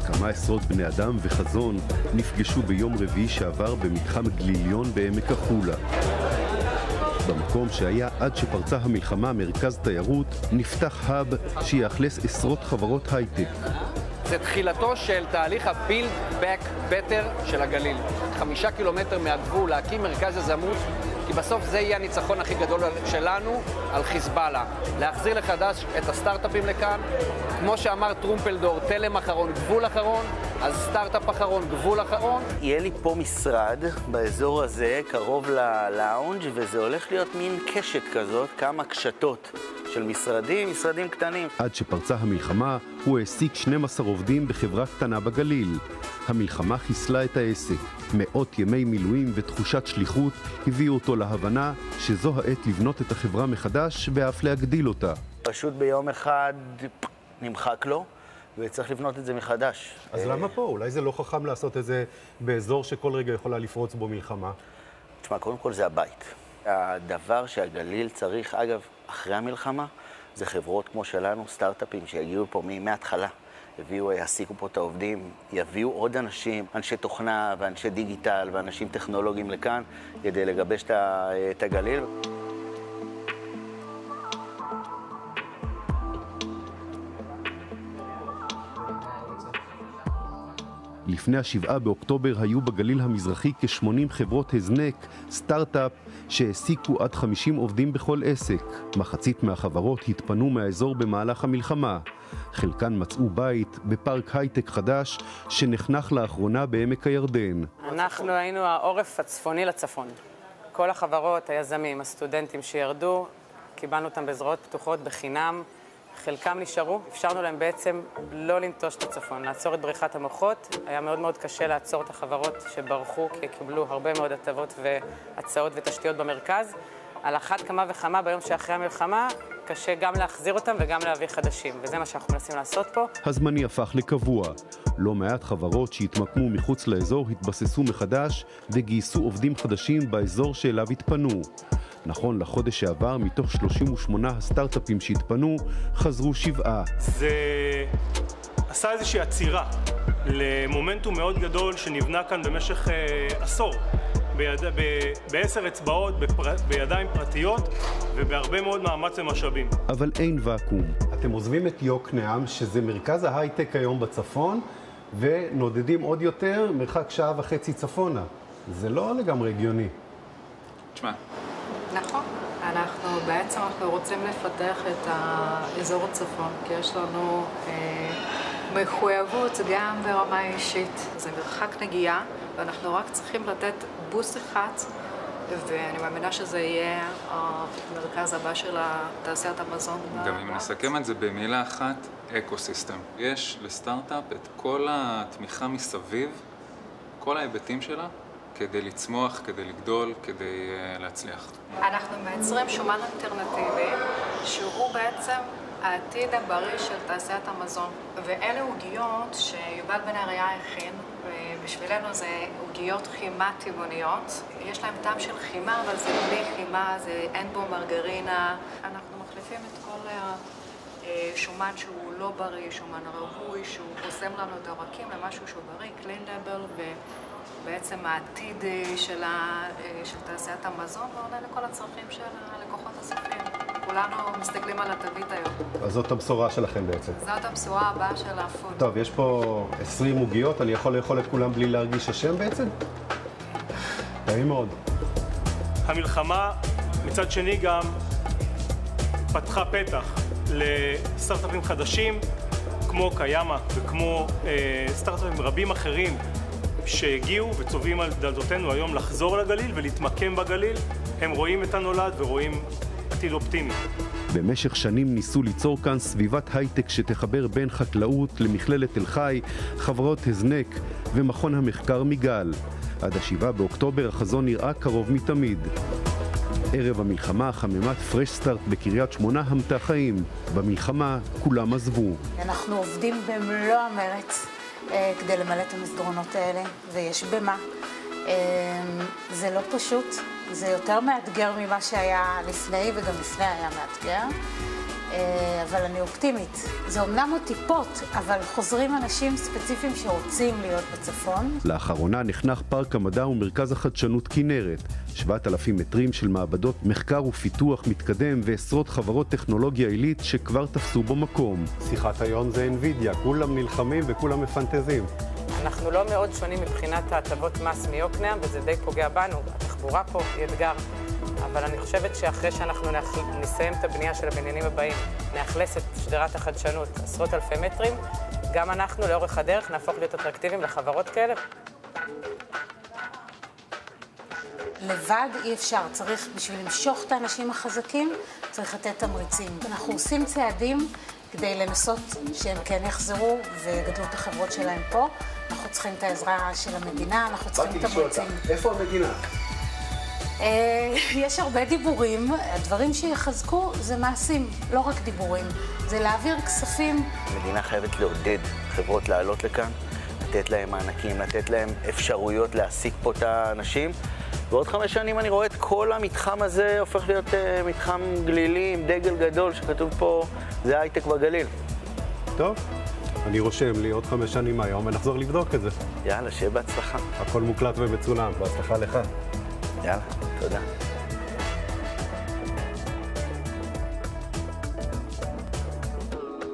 כמה עשרות בני אדם וחזון נפגשו ביום רביעי שעבר במתחם גליליון בעמק החולה. במקום שהיה עד שפרצה המלחמה מרכז תיירות, נפתח האב שיאכלס עשרות חברות הייטק. זה תחילתו של תהליך ה-Build Back Better של הגליל. 5 קילומטר מהגבול להקים מרכז יזמות, כי בסוף זה יהיה הניצחון הכי גדול שלנו על חיזבאללה. להחזיר לחדש את הסטארט-אפים לכאן. כמו שאמר טרומפלדור, תלם אחרון, גבול אחרון, אז סטארט-אפ אחרון, גבול אחרון. יהיה לי פה משרד באזור הזה, קרוב ללאונג', וזה הולך להיות מין קשת כזאת, כמה קשתות של משרדים קטנים. עד שפרצה המלחמה, הוא העסיק 12 עובדים בחברה קטנה בגליל. המלחמה חיסלה את העסק. מאות ימי מילואים ותחושת שליחות הביאו אותו להבנה שזו העת לבנות את החברה מחדש ואף להגדיל אותה. פשוט ביום אחד נמחק לו, וצריך לבנות את זה מחדש. אז למה פה? אולי זה לא חכם לעשות את זה באזור שכל רגע יכולה לפרוץ בו מלחמה? תשמע, קודם כל זה הבית. הדבר שהגליל צריך, אגב, אחרי המלחמה, זה חברות כמו שלנו, סטארט-אפים שיגיעו פה מההתחלה. יעסיקו פה את העובדים, יביאו עוד אנשים, אנשי תוכנה ואנשי דיגיטל ואנשים טכנולוגיים לכאן, כדי לגבש את הגליל. לפני ה7 באוקטובר היו בגליל המזרחי כ-80 חברות הזנק, סטארט-אפ, שהעסיקו עד 50 עובדים בכל עסק. מחצית מהחברות התפנו מהאזור במהלך המלחמה. חלקן מצאו בית בפארק הייטק חדש שנחנך לאחרונה בעמק הירדן. אנחנו היינו העורף הצפוני לצפון. כל החברות, היזמים, הסטודנטים שירדו, קיבלנו אותם בזרועות פתוחות בחינם. חלקם נשארו, אפשרנו להם בעצם לא לנטוש את הצפון, לעצור את בריחת המוחות. היה מאוד מאוד קשה לעצור את החברות שברחו, כי קיבלו הרבה מאוד הטבות והצעות ותשתיות במרכז. על אחת כמה וכמה ביום שאחרי המלחמה, קשה גם להחזיר אותם וגם להביא חדשים, וזה מה שאנחנו מנסים לעשות פה. הזמני הפך לקבוע. לא מעט חברות שהתמקמו מחוץ לאזור התבססו מחדש וגייסו עובדים חדשים באזור שאליו התפנו. נכון לחודש שעבר, מתוך 38 הסטארט-אפים שהתפנו, חזרו 7. זה עשה איזושהי עצירה למומנטום מאוד גדול שנבנה כאן במשך עשור. ב10 אצבעות, בידיים פרטיות ובהרבה מאוד מאמץ ומשאבים. אבל אין ואקום. אתם עוזבים את יוקנעם, שזה מרכז ההייטק היום בצפון, ונודדים עוד יותר מרחק 1.5 שעה צפונה. זה לא לגמרי הגיוני. תשמע. נכון. אנחנו רוצים לפתח את האזור הצפון, כי יש לנו מחויבות גם ברמה אישית. זה מרחק נגיעה, ואנחנו רק צריכים לתת בוסט אחד, ואני מאמינה שזה יהיה המרכז הבא של תעשיית המזון. גם אם נסכם את זה במילה אחת, אקוסיסטם. יש לסטארט-אפ את כל התמיכה מסביב, כל ההיבטים שלה, כדי לצמוח, כדי לגדול, כדי להצליח. אנחנו מייצרים שומן אלטרנטיבי, שהוא בעצם העתיד הבריא של תעשיית המזון. ואלה עוגיות שיובל בן אריה הכין, ובשבילנו זה עוגיות חימה טבעוניות. יש להם טעם של חימה, אבל זה בלי חימה, אין בו מרגרינה. אנחנו מחליפים את כל שומן שהוא לא בריא, שומן רווי, שהוא חוסם לנו את העורקים למשהו שהוא בריא, clean label, בעצם העתיד של תעשיית המזון ועונה לכל הצרכים של הלקוחות הסופיים. כולנו מסתכלים על התווית היום. אז זאת הבשורה שלכם בעצם. זאת הבשורה הבאה של הפוד. טוב, יש פה 20 עוגיות, אני יכול לאכול את כולם בלי להרגיש השם בעצם? טעים מאוד. המלחמה מצד שני גם פתחה פתח לסטארט-אפים חדשים, כמו קיימה וכמו סטארט-אפים רבים אחרים, שהגיעו וצובעים על דלתותינו היום לחזור לגליל ולהתמקם בגליל. הם רואים את הנולד ורואים עתיד אופטימי. במשך שנים ניסו ליצור כאן סביבת הייטק שתחבר בין חקלאות למכללת תל חי, חברות הזנק ומכון המחקר מיגל. עד 7 באוקטובר החזון נראה קרוב מתמיד. ערב המלחמה חממת פרש סטארט בקריית שמונה המתה חיים. במלחמה כולם עזבו. אנחנו עובדים במלוא המרץ כדי למלא את המסדרונות האלה, ויש במה. זה לא פשוט, זה יותר מאתגר ממה שהיה לפני, וגם לפני היה מאתגר. אבל אני אופטימית. זה אומנם עוד טיפות, אבל חוזרים אנשים ספציפיים שרוצים להיות בצפון. לאחרונה נחנך פארק המדע ומרכז החדשנות כנרת, 7,000 מטרים של מעבדות מחקר ופיתוח מתקדם ועשרות חברות טכנולוגיה עילית שכבר תפסו בו מקום. שיחת היום זה NVIDIA, כולם נלחמים וכולם מפנטזים. אנחנו לא מאוד שונים מבחינת ההטבות מס מיוקנעם, וזה די פוגע בנו. התחבורה פה היא אתגר. אבל אני חושבת שאחרי שאנחנו נסיים את הבנייה של הבניינים הבאים, נאכלס את שדרת החדשנות עשרות אלפי מטרים, גם אנחנו לאורך הדרך נהפוך להיות אטרקטיביים לחברות כאלה. לבד אי אפשר, צריך בשביל למשוך את האנשים החזקים, צריך לתת תמריצים. אנחנו עושים צעדים כדי לנסות שהם כן יחזרו ויגדלו את החברות שלהם פה. אנחנו צריכים את העזרה של המדינה, אנחנו צריכים תמריצים. איפה המדינה? יש הרבה דיבורים, הדברים שיחזקו זה מעשים, לא רק דיבורים. זה להעביר כספים. המדינה חייבת לעודד חברות לעלות לכאן, לתת להם מענקים, לתת להם אפשרויות להעסיק פה את האנשים. ועוד 5 שנים אני רואה את כל המתחם הזה הופך להיות מתחם גלילי עם דגל גדול שכתוב פה, זה הייטק בגליל. טוב, אני רושם לי עוד 5 שנים מהיום ונחזור לבדוק את זה. יאללה, שיהיה בהצלחה. הכל מוקלט ומצולם, בהצלחה לך. יאללה, תודה.